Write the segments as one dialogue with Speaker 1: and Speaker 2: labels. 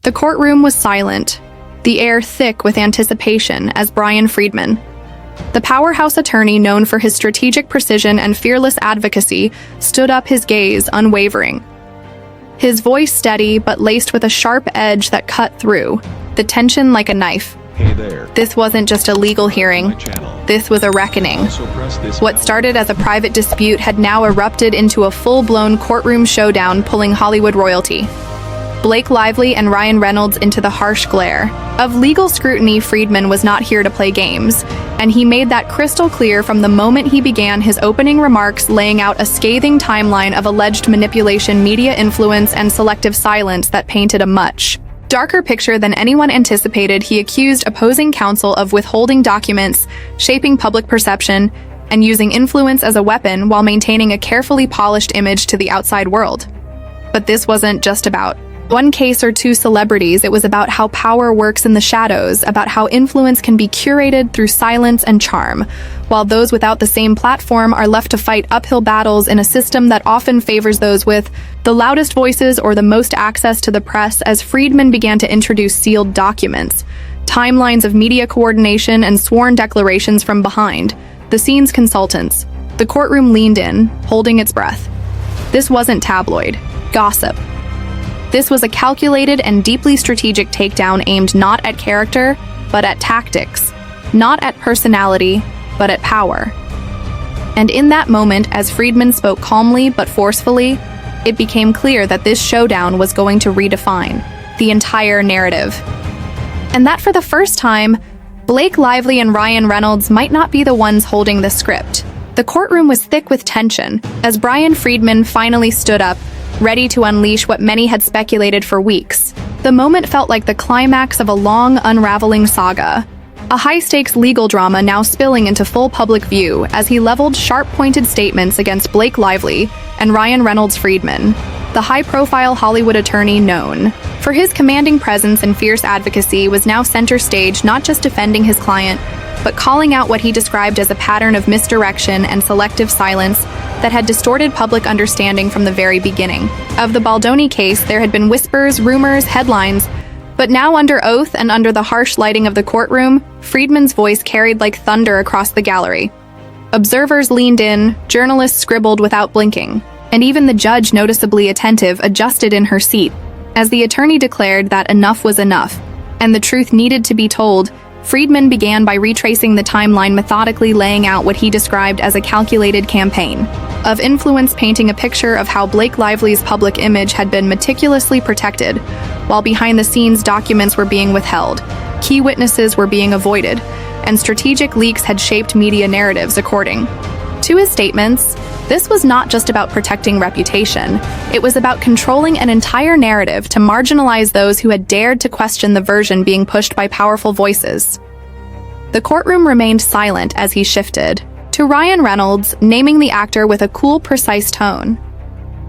Speaker 1: The courtroom was silent, the air thick with anticipation as Bryan Freedman, the powerhouse attorney known for his strategic precision and fearless advocacy, stood up, his gaze unwavering. His voice steady but laced with a sharp edge that cut through, the tension like a knife.
Speaker 2: Hey there.
Speaker 1: This wasn't just a legal hearing. This was a reckoning. What started as a private dispute had now erupted into a full-blown courtroom showdown, pulling Hollywood royalty. Blake Lively and Ryan Reynolds into the harsh glare of legal scrutiny. Freedman was not here to play games, and he made that crystal clear from the moment he began his opening remarks, laying out a scathing timeline of alleged manipulation, media influence, and selective silence that painted a much darker picture than anyone anticipated. He accused opposing counsel of withholding documents, shaping public perception, and using influence as a weapon while maintaining a carefully polished image to the outside world. But this wasn't just about one case or two celebrities. It was about how power works in the shadows, about how influence can be curated through silence and charm, while those without the same platform are left to fight uphill battles in a system that often favors those with the loudest voices or the most access to the press. As Freedman began to introduce sealed documents, timelines of media coordination, and sworn declarations from behind the scenes consultants, the courtroom leaned in, holding its breath. This wasn't tabloid gossip. This was a calculated and deeply strategic takedown aimed not at character, but at tactics, not at personality, but at power. And in that moment, as Freedman spoke calmly but forcefully, it became clear that this showdown was going to redefine the entire narrative. And that for the first time, Blake Lively and Ryan Reynolds might not be the ones holding the script. The courtroom was thick with tension as Bryan Freedman finally stood up, ready to unleash what many had speculated for weeks. The moment felt like the climax of a long, unraveling saga, a high-stakes legal drama now spilling into full public view as he leveled sharp-pointed statements against Blake Lively and Ryan Reynolds. Freedman, the high-profile Hollywood attorney known for his commanding presence and fierce advocacy, was now center stage, not just defending his client, but calling out what he described as a pattern of misdirection and selective silence that had distorted public understanding from the very beginning. Of the Baldoni case, there had been whispers, rumors, headlines, but now under oath and under the harsh lighting of the courtroom, Freedman's voice carried like thunder across the gallery. Observers leaned in, journalists scribbled without blinking, and even the judge, noticeably attentive, adjusted in her seat as the attorney declared that enough was enough, and the truth needed to be told. Freedman began by retracing the timeline, methodically laying out what he described as a calculated campaign of influence, painting a picture of how Blake Lively's public image had been meticulously protected, while behind the scenes documents were being withheld, key witnesses were being avoided, and strategic leaks had shaped media narratives according to his statements. This was not just about protecting reputation. It was about controlling an entire narrative to marginalize those who had dared to question the version being pushed by powerful voices. The courtroom remained silent as he shifted to Ryan Reynolds, naming the actor with a cool, precise tone.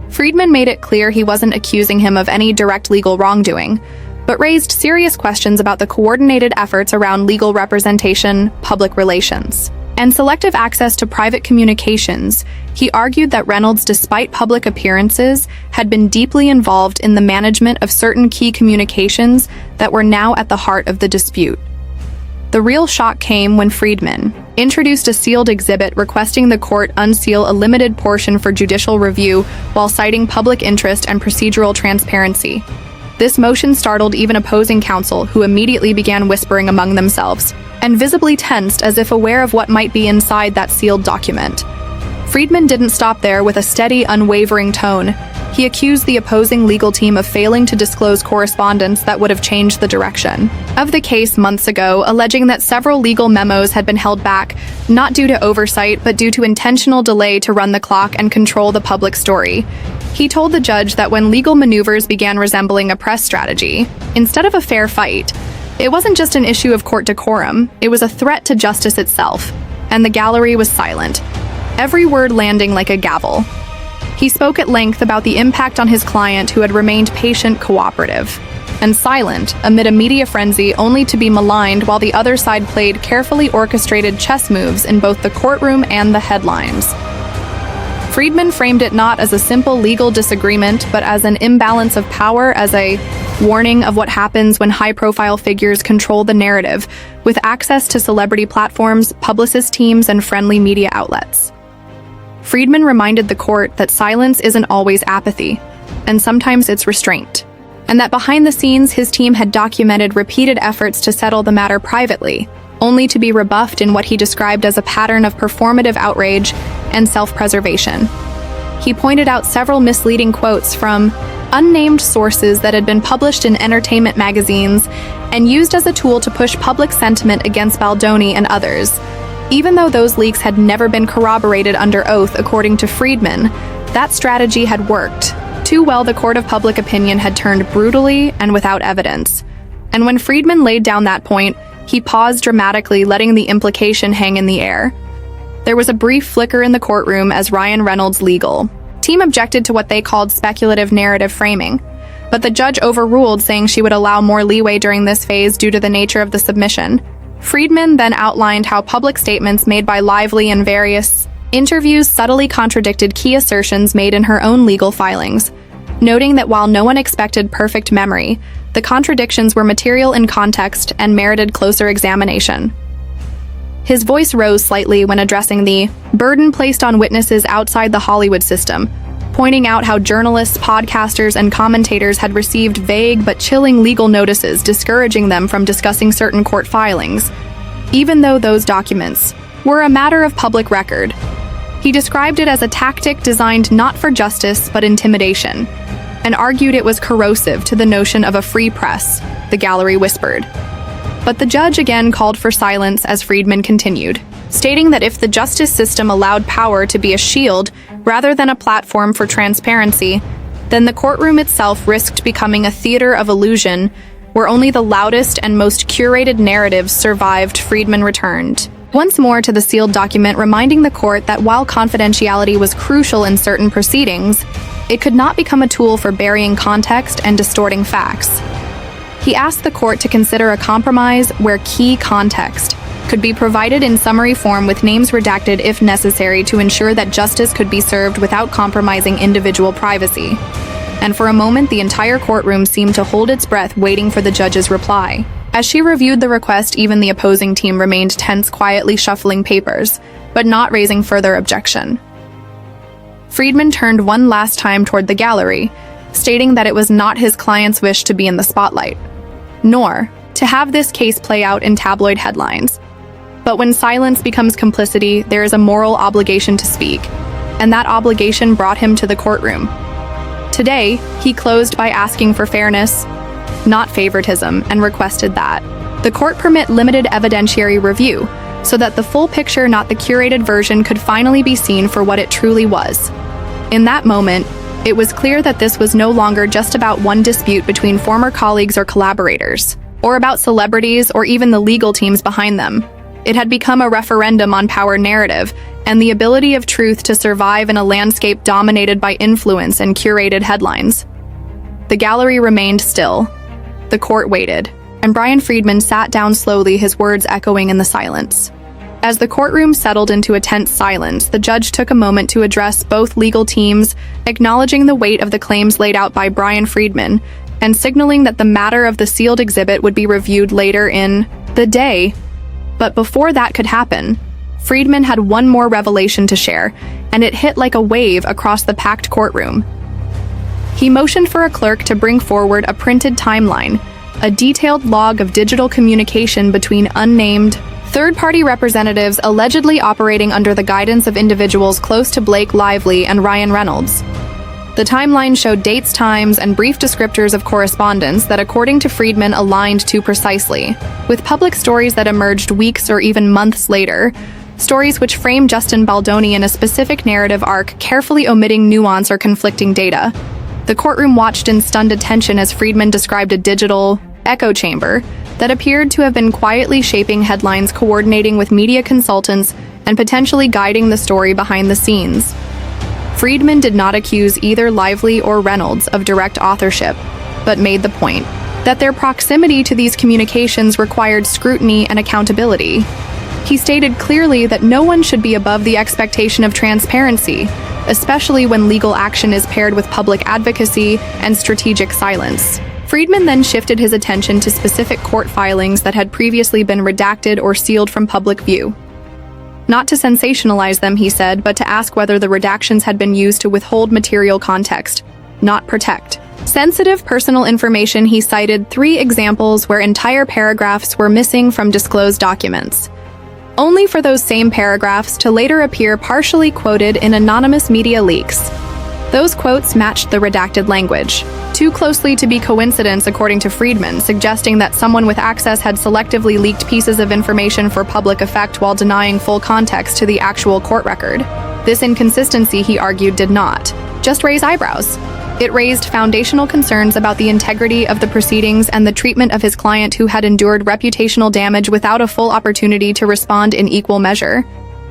Speaker 1: Freedman made it clear he wasn't accusing him of any direct legal wrongdoing, but raised serious questions about the coordinated efforts around legal representation, public relations, and selective access to private communications. He argued that Reynolds, despite public appearances, had been deeply involved in the management of certain key communications that were now at the heart of the dispute. The real shock came when Freedman introduced a sealed exhibit requesting the court unseal a limited portion for judicial review while citing public interest and procedural transparency. This motion startled even opposing counsel, who immediately began whispering among themselves and visibly tensed as if aware of what might be inside that sealed document. Freedman didn't stop there. With a steady, unwavering tone, he accused the opposing legal team of failing to disclose correspondence that would have changed the direction of the case months ago, alleging that several legal memos had been held back, not due to oversight, but due to intentional delay to run the clock and control the public story. He told the judge that when legal maneuvers began resembling a press strategy, instead of a fair fight, it wasn't just an issue of court decorum, it was a threat to justice itself. And the gallery was silent, every word landing like a gavel. He spoke at length about the impact on his client, who had remained patient, cooperative, and silent amid a media frenzy, only to be maligned while the other side played carefully orchestrated chess moves in both the courtroom and the headlines. Freedman framed it not as a simple legal disagreement, but as an imbalance of power, as a warning of what happens when high-profile figures control the narrative with access to celebrity platforms, publicist teams, and friendly media outlets. Freedman reminded the court that silence isn't always apathy, and sometimes it's restraint, and that behind the scenes his team had documented repeated efforts to settle the matter privately, only to be rebuffed in what he described as a pattern of performative outrage and self-preservation. He pointed out several misleading quotes from unnamed sources that had been published in entertainment magazines and used as a tool to push public sentiment against Baldoni and others. Even though those leaks had never been corroborated under oath, according to Freedman, that strategy had worked. Too well, the court of public opinion had turned brutally and without evidence. And when Freedman laid down that point, he paused dramatically, letting the implication hang in the air. There was a brief flicker in the courtroom as Reynolds' legal team objected to what they called speculative narrative framing, but the judge overruled, saying she would allow more leeway during this phase due to the nature of the submission. Freedman then outlined how public statements made by Lively in various interviews subtly contradicted key assertions made in her own legal filings, noting that while no one expected perfect memory, the contradictions were material in context and merited closer examination. His voice rose slightly when addressing the burden placed on witnesses outside the Hollywood system, pointing out how journalists, podcasters, and commentators had received vague but chilling legal notices discouraging them from discussing certain court filings, even though those documents were a matter of public record. He described it as a tactic designed not for justice but intimidation, and argued it was corrosive to the notion of a free press, the gallery whispered. But the judge again called for silence as Freedman continued, stating that if the justice system allowed power to be a shield rather than a platform for transparency, then the courtroom itself risked becoming a theater of illusion where only the loudest and most curated narratives survived. Freedman returned once more to the sealed document, reminding the court that while confidentiality was crucial in certain proceedings, it could not become a tool for burying context and distorting facts. He asked the court to consider a compromise where key context could be provided in summary form with names redacted if necessary to ensure that justice could be served without compromising individual privacy. And for a moment, the entire courtroom seemed to hold its breath, waiting for the judge's reply. As she reviewed the request, even the opposing team remained tense, quietly shuffling papers, but not raising further objection. Freedman turned one last time toward the gallery, stating that it was not his client's wish to be in the spotlight, nor to have this case play out in tabloid headlines. But when silence becomes complicity, there is a moral obligation to speak, and that obligation brought him to the courtroom. Today, he closed by asking for fairness, not favoritism, and requested that the court permit limited evidentiary review so that the full picture, not the curated version, could finally be seen for what it truly was. In that moment, it was clear that this was no longer just about one dispute between former colleagues or collaborators, or about celebrities or even the legal teams behind them. It had become a referendum on power narrative and the ability of truth to survive in a landscape dominated by influence and curated headlines. The gallery remained still. The court waited, and Bryan Freedman sat down slowly, his words echoing in the silence. As the courtroom settled into a tense silence, the judge took a moment to address both legal teams, acknowledging the weight of the claims laid out by Bryan Freedman, and signaling that the matter of the sealed exhibit would be reviewed later in the day. But before that could happen, Freedman had one more revelation to share, and it hit like a wave across the packed courtroom. He motioned for a clerk to bring forward a printed timeline, a detailed log of digital communication between unnamed third-party representatives allegedly operating under the guidance of individuals close to Blake Lively and Reynolds. The timeline showed dates, times, and brief descriptors of correspondence that, according to Freedman, aligned too precisely with public stories that emerged weeks or even months later, stories which frame Justin Baldoni in a specific narrative arc, carefully omitting nuance or conflicting data. The courtroom watched in stunned attention as Freedman described a digital echo chamber that appeared to have been quietly shaping headlines, coordinating with media consultants, and potentially guiding the story behind the scenes. Freedman did not accuse either Lively or Reynolds of direct authorship, but made the point that their proximity to these communications required scrutiny and accountability. He stated clearly that no one should be above the expectation of transparency, especially when legal action is paired with public advocacy and strategic silence. Freedman then shifted his attention to specific court filings that had previously been redacted or sealed from public view. Not to sensationalize them, he said, but to ask whether the redactions had been used to withhold material context, not protect. Sensitive personal information. He cited 3 examples where entire paragraphs were missing from disclosed documents, only for those same paragraphs to later appear partially quoted in anonymous media leaks. Those quotes matched the redacted language, too closely to be coincidence, according to Freedman, suggesting that someone with access had selectively leaked pieces of information for public effect while denying full context to the actual court record. This inconsistency, he argued, did not just raise eyebrows. It raised foundational concerns about the integrity of the proceedings and the treatment of his client, who had endured reputational damage without a full opportunity to respond in equal measure.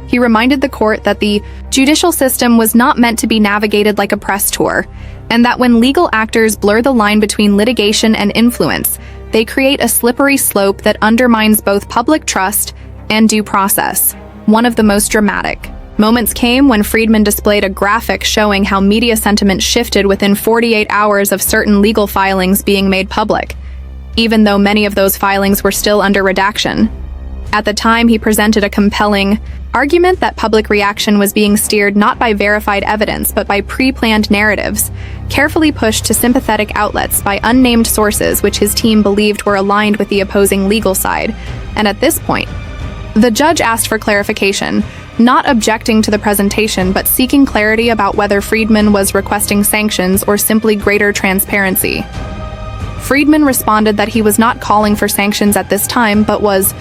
Speaker 1: He reminded the court that the judicial system was not meant to be navigated like a press tour, and that when legal actors blur the line between litigation and influence, they create a slippery slope that undermines both public trust and due process. One of the most dramatic moments came when Freedman displayed a graphic showing how media sentiment shifted within 48 hours of certain legal filings being made public, even though many of those filings were still under redaction. At the time, he presented a compelling argument that public reaction was being steered not by verified evidence but by pre-planned narratives, carefully pushed to sympathetic outlets by unnamed sources which his team believed were aligned with the opposing legal side. And at this point, the judge asked for clarification, not objecting to the presentation but seeking clarity about whether Freedman was requesting sanctions or simply greater transparency. Freedman responded that he was not calling for sanctions at this time but was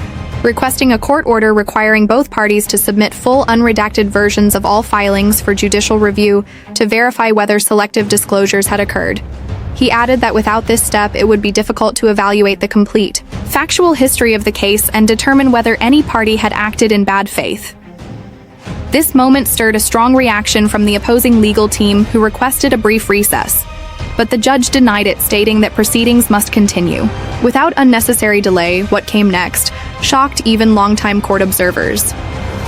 Speaker 1: requesting a court order requiring both parties to submit full unredacted versions of all filings for judicial review to verify whether selective disclosures had occurred. He added that without this step, it would be difficult to evaluate the complete factual history of the case and determine whether any party had acted in bad faith. This moment stirred a strong reaction from the opposing legal team, who requested a brief recess, but the judge denied it, stating that proceedings must continue. Without unnecessary delay, what came next shocked even longtime court observers.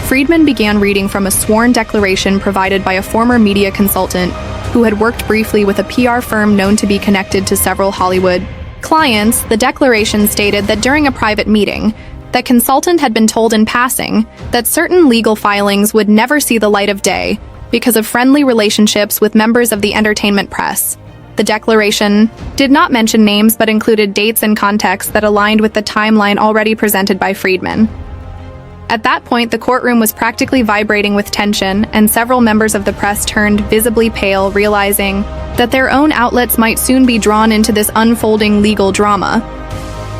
Speaker 1: Freedman began reading from a sworn declaration provided by a former media consultant who had worked briefly with a PR firm known to be connected to several Hollywood clients. The declaration stated that during a private meeting, the consultant had been told in passing that certain legal filings would never see the light of day because of friendly relationships with members of the entertainment press. The declaration did not mention names but included dates and context that aligned with the timeline already presented by Freedman. At that point, the courtroom was practically vibrating with tension, and several members of the press turned visibly pale, realizing that their own outlets might soon be drawn into this unfolding legal drama.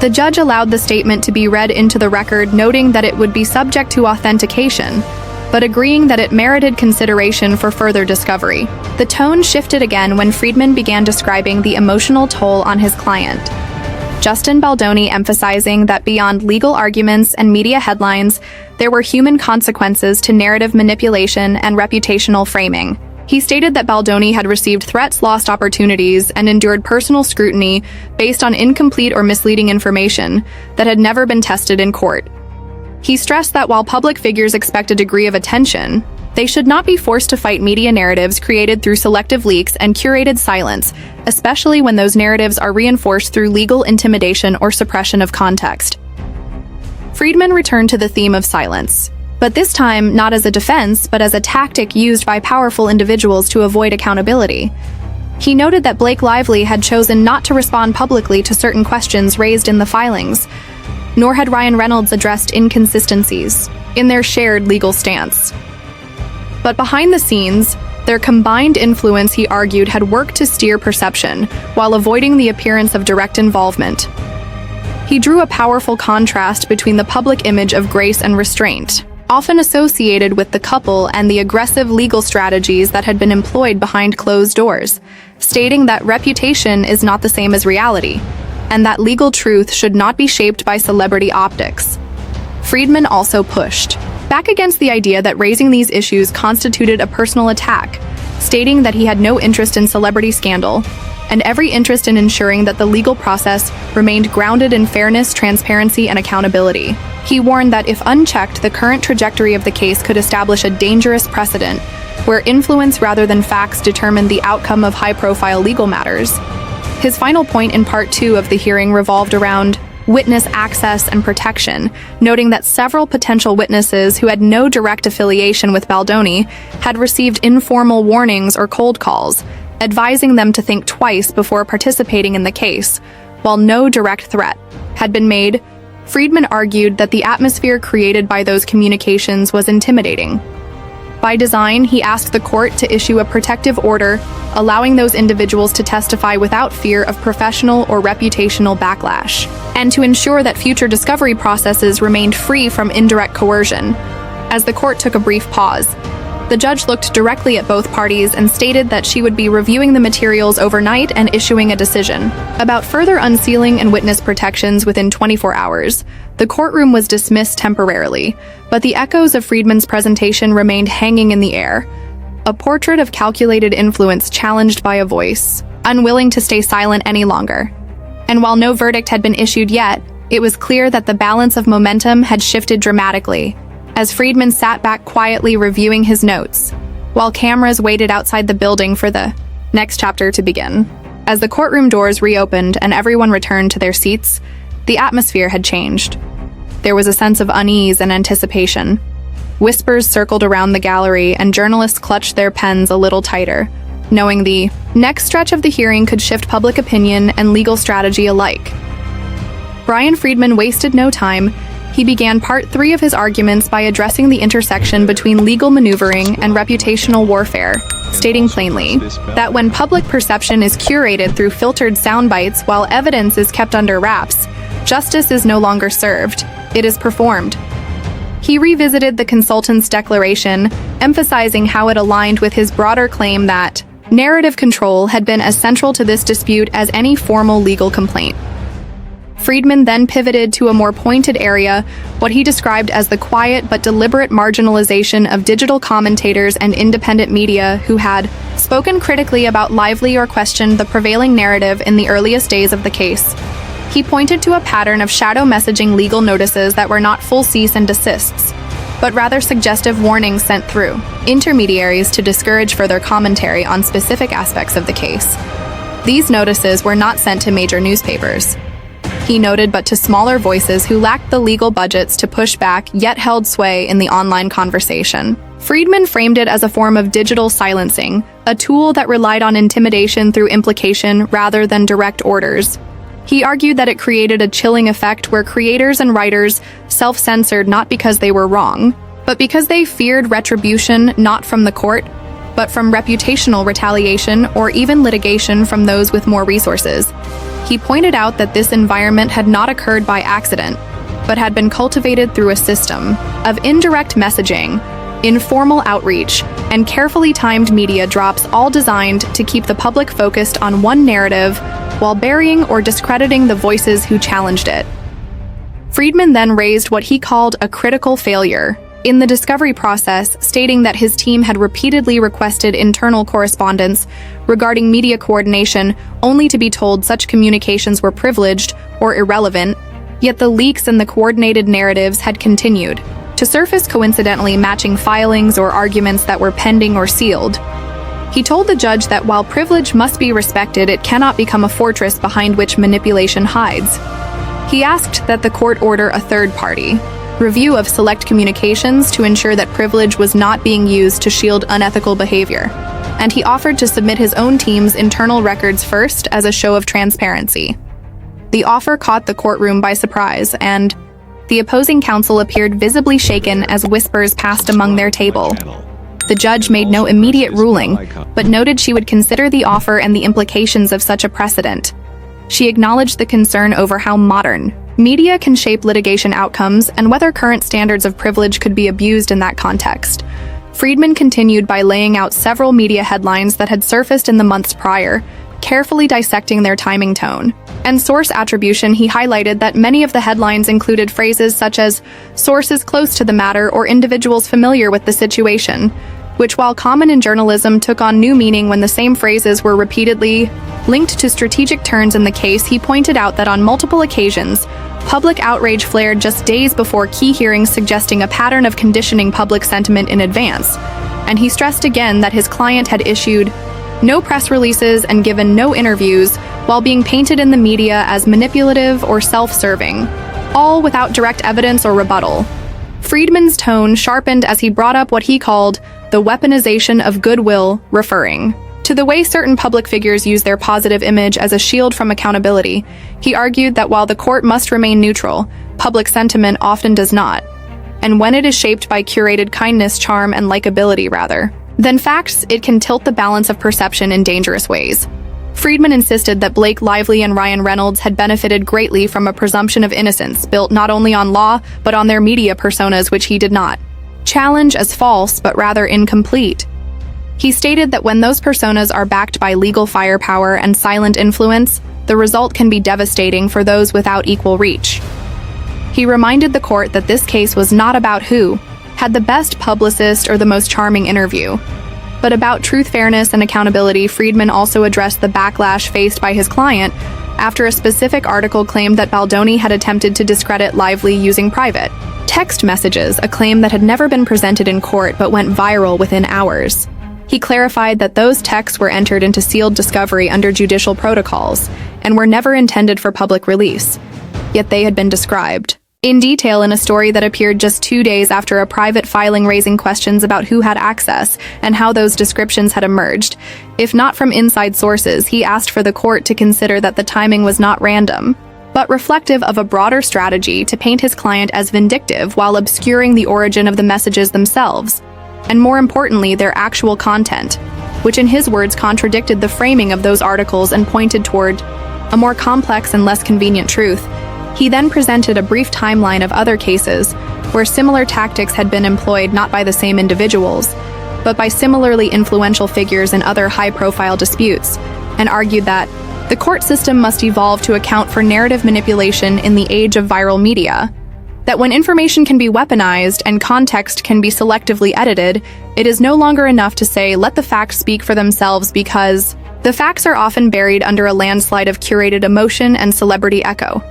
Speaker 1: The judge allowed the statement to be read into the record, noting that it would be subject to authentication, but agreeing that it merited consideration for further discovery. The tone shifted again when Freedman began describing the emotional toll on his client, Justin Baldoni, emphasizing that beyond legal arguments and media headlines, there were human consequences to narrative manipulation and reputational framing. He stated that Baldoni had received threats, lost opportunities, and endured personal scrutiny based on incomplete or misleading information that had never been tested in court. He stressed that while public figures expect a degree of attention, they should not be forced to fight media narratives created through selective leaks and curated silence, especially when those narratives are reinforced through legal intimidation or suppression of context. Freedman returned to the theme of silence, but this time not as a defense, but as a tactic used by powerful individuals to avoid accountability. He noted that Blake Lively had chosen not to respond publicly to certain questions raised in the filings, nor had Ryan Reynolds addressed inconsistencies in their shared legal stance. But behind the scenes, their combined influence, he argued, had worked to steer perception while avoiding the appearance of direct involvement. He drew a powerful contrast between the public image of grace and restraint, often associated with the couple, and the aggressive legal strategies that had been employed behind closed doors, stating that reputation is not the same as reality, and that legal truth should not be shaped by celebrity optics. Freedman also pushed back against the idea that raising these issues constituted a personal attack, stating that he had no interest in celebrity scandal, and every interest in ensuring that the legal process remained grounded in fairness, transparency, and accountability. He warned that if unchecked, the current trajectory of the case could establish a dangerous precedent where influence rather than facts determined the outcome of high-profile legal matters. His final point in Part 2 of the hearing revolved around witness access and protection, noting that several potential witnesses who had no direct affiliation with Baldoni had received informal warnings or cold calls, advising them to think twice before participating in the case. While no direct threat had been made, Freedman argued that the atmosphere created by those communications was intimidating. By design, he asked the court to issue a protective order, allowing those individuals to testify without fear of professional or reputational backlash, and to ensure that future discovery processes remained free from indirect coercion. As the court took a brief pause, the judge looked directly at both parties and stated that she would be reviewing the materials overnight and issuing a decision. About further unsealing and witness protections within 24 hours, the courtroom was dismissed temporarily, but the echoes of Freedman's presentation remained hanging in the air. A portrait of calculated influence challenged by a voice, unwilling to stay silent any longer. And while no verdict had been issued yet, it was clear that the balance of momentum had shifted dramatically, as Freedman sat back quietly reviewing his notes, while cameras waited outside the building for the next chapter to begin. As the courtroom doors reopened and everyone returned to their seats, the atmosphere had changed. There was a sense of unease and anticipation. Whispers circled around the gallery and journalists clutched their pens a little tighter, knowing the next stretch of the hearing could shift public opinion and legal strategy alike. Bryan Freedman wasted no time. He began Part 3 of his arguments by addressing the intersection between legal maneuvering and reputational warfare, stating plainly that when public perception is curated through filtered sound bites while evidence is kept under wraps, justice is no longer served, it is performed. He revisited the consultant's declaration, emphasizing how it aligned with his broader claim that narrative control had been as central to this dispute as any formal legal complaint. Freedman then pivoted to a more pointed area, what he described as the quiet but deliberate marginalization of digital commentators and independent media who had spoken critically about lively or questioned the prevailing narrative in the earliest days of the case. He pointed to a pattern of shadow messaging legal notices that were not full cease and desists, but rather suggestive warnings sent through intermediaries to discourage further commentary on specific aspects of the case. These notices were not sent to major newspapers, he noted, but to smaller voices who lacked the legal budgets to push back yet held sway in the online conversation. Freedman framed it as a form of digital silencing, a tool that relied on intimidation through implication rather than direct orders. He argued that it created a chilling effect where creators and writers self-censored not because they were wrong, but because they feared retribution not from the court, but from reputational retaliation or even litigation from those with more resources. He pointed out that this environment had not occurred by accident, but had been cultivated through a system of indirect messaging, informal outreach, and carefully timed media drops, all designed to keep the public focused on one narrative while burying or discrediting the voices who challenged it. Freedman then raised what he called a critical failure in the discovery process, stating that his team had repeatedly requested internal correspondence regarding media coordination, only to be told such communications were privileged or irrelevant, yet the leaks and the coordinated narratives had continued to surface, coincidentally matching filings or arguments that were pending or sealed. He told the judge that while privilege must be respected, it cannot become a fortress behind which manipulation hides. He asked that the court order a third-party review of select communications to ensure that privilege was not being used to shield unethical behavior, and he offered to submit his own team's internal records first as a show of transparency. The offer caught the courtroom by surprise, and the opposing counsel appeared visibly shaken as whispers passed among their table. The judge made no immediate ruling, but noted she would consider the offer and the implications of such a precedent. She acknowledged the concern over how modern media can shape litigation outcomes and whether current standards of privilege could be abused in that context. Freedman continued by laying out several media headlines that had surfaced in the months prior, carefully dissecting their timing, tone, and source attribution. He highlighted that many of the headlines included phrases such as sources close to the matter or individuals familiar with the situation, which, while common in journalism, took on new meaning when the same phrases were repeatedly linked to strategic turns in the case. He pointed out that on multiple occasions, public outrage flared just days before key hearings, suggesting a pattern of conditioning public sentiment in advance, and he stressed again that his client had issued no press releases, and given no interviews, while being painted in the media as manipulative or self-serving, all without direct evidence or rebuttal. Freedman's tone sharpened as he brought up what he called the weaponization of goodwill, referring to the way certain public figures use their positive image as a shield from accountability. He argued that while the court must remain neutral, public sentiment often does not, and when it is shaped by curated kindness, charm, and likability than facts, it can tilt the balance of perception in dangerous ways. Freedman insisted that Blake Lively and Ryan Reynolds had benefited greatly from a presumption of innocence built not only on law, but on their media personas, which he did not challenge as false, but rather incomplete. He stated that when those personas are backed by legal firepower and silent influence, the result can be devastating for those without equal reach. He reminded the court that this case was not about who had the best publicist or the most charming interview, but about truth, fairness, and accountability. Freedman also addressed the backlash faced by his client after a specific article claimed that Baldoni had attempted to discredit Lively using private text messages, a claim that had never been presented in court but went viral within hours. He clarified that those texts were entered into sealed discovery under judicial protocols and were never intended for public release, yet they had been described in detail in a story that appeared just 2 days after a private filing raising questions about who had access and how those descriptions had emerged. If not from inside sources, he asked for the court to consider that the timing was not random, but reflective of a broader strategy to paint his client as vindictive while obscuring the origin of the messages themselves, and more importantly, their actual content, which in his words contradicted the framing of those articles and pointed toward a more complex and less convenient truth. He then presented a brief timeline of other cases where similar tactics had been employed not by the same individuals, but by similarly influential figures in other high-profile disputes, and argued that the court system must evolve to account for narrative manipulation in the age of viral media, that when information can be weaponized and context can be selectively edited, it is no longer enough to say, let the facts speak for themselves, because the facts are often buried under a landslide of curated emotion and celebrity echo.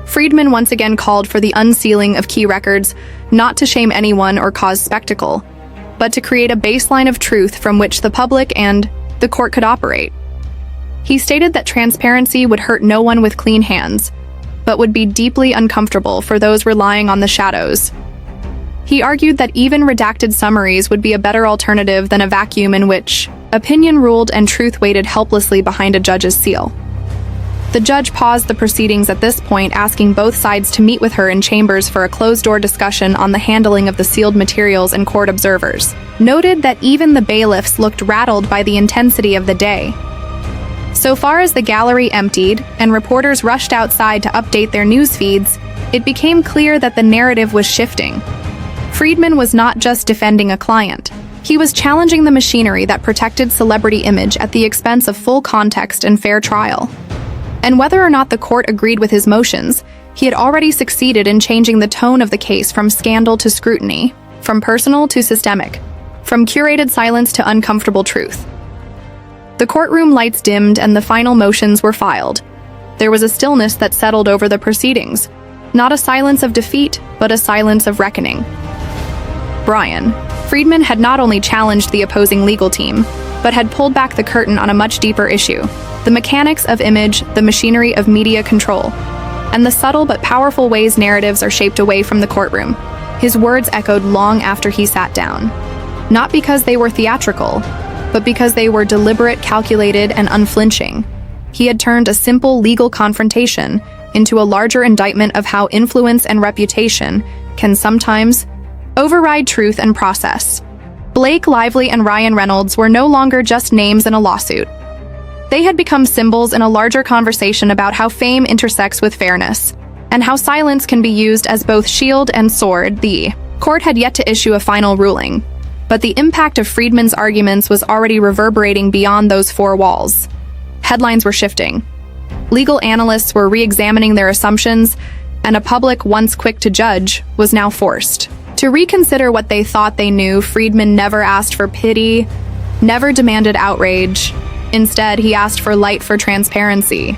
Speaker 1: Freedman once again called for the unsealing of key records, not to shame anyone or cause spectacle, but to create a baseline of truth from which the public and the court could operate. He stated that transparency would hurt no one with clean hands, but would be deeply uncomfortable for those relying on the shadows. He argued that even redacted summaries would be a better alternative than a vacuum in which opinion ruled and truth waited helplessly behind a judge's seal. The judge paused the proceedings at this point, asking both sides to meet with her in chambers for a closed-door discussion on the handling of the sealed materials, and court observers noted that even the bailiffs looked rattled by the intensity of the day. So far as the gallery emptied and reporters rushed outside to update their news feeds, it became clear that the narrative was shifting. Freedman was not just defending a client. He was challenging the machinery that protected celebrity image at the expense of full context and fair trial. And whether or not the court agreed with his motions, he had already succeeded in changing the tone of the case from scandal to scrutiny, from personal to systemic, from curated silence to uncomfortable truth. The courtroom lights dimmed and the final motions were filed. There was a stillness that settled over the proceedings, not a silence of defeat, but a silence of reckoning. Bryan Freedman had not only challenged the opposing legal team, but had pulled back the curtain on a much deeper issue: the mechanics of image, the machinery of media control, and the subtle but powerful ways narratives are shaped away from the courtroom. His words echoed long after he sat down, not because they were theatrical, but because they were deliberate, calculated, and unflinching. He had turned a simple legal confrontation into a larger indictment of how influence and reputation can sometimes override truth and process. Blake Lively and Ryan Reynolds were no longer just names in a lawsuit. They had become symbols in a larger conversation about how fame intersects with fairness, and how silence can be used as both shield and sword. The court had yet to issue a final ruling, but the impact of Freedman's arguments was already reverberating beyond those four walls. Headlines were shifting. Legal analysts were re-examining their assumptions, and a public once quick to judge was now forced to reconsider what they thought they knew. Freedman never asked for pity, never demanded outrage. Instead, he asked for light, for transparency,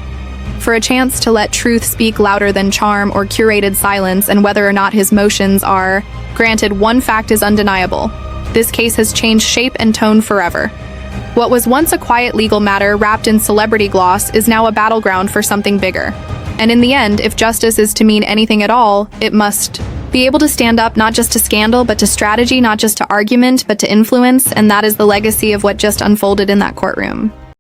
Speaker 1: for a chance to let truth speak louder than charm or curated silence. And whether or not his motions are granted, one fact is undeniable: this case has changed shape and tone forever. What was once a quiet legal matter wrapped in celebrity gloss is now a battleground for something bigger. And in the end, if justice is to mean anything at all, it must be able to stand up not just to scandal, but to strategy, not just to argument, but to influence, and that is the legacy of what just unfolded in that courtroom.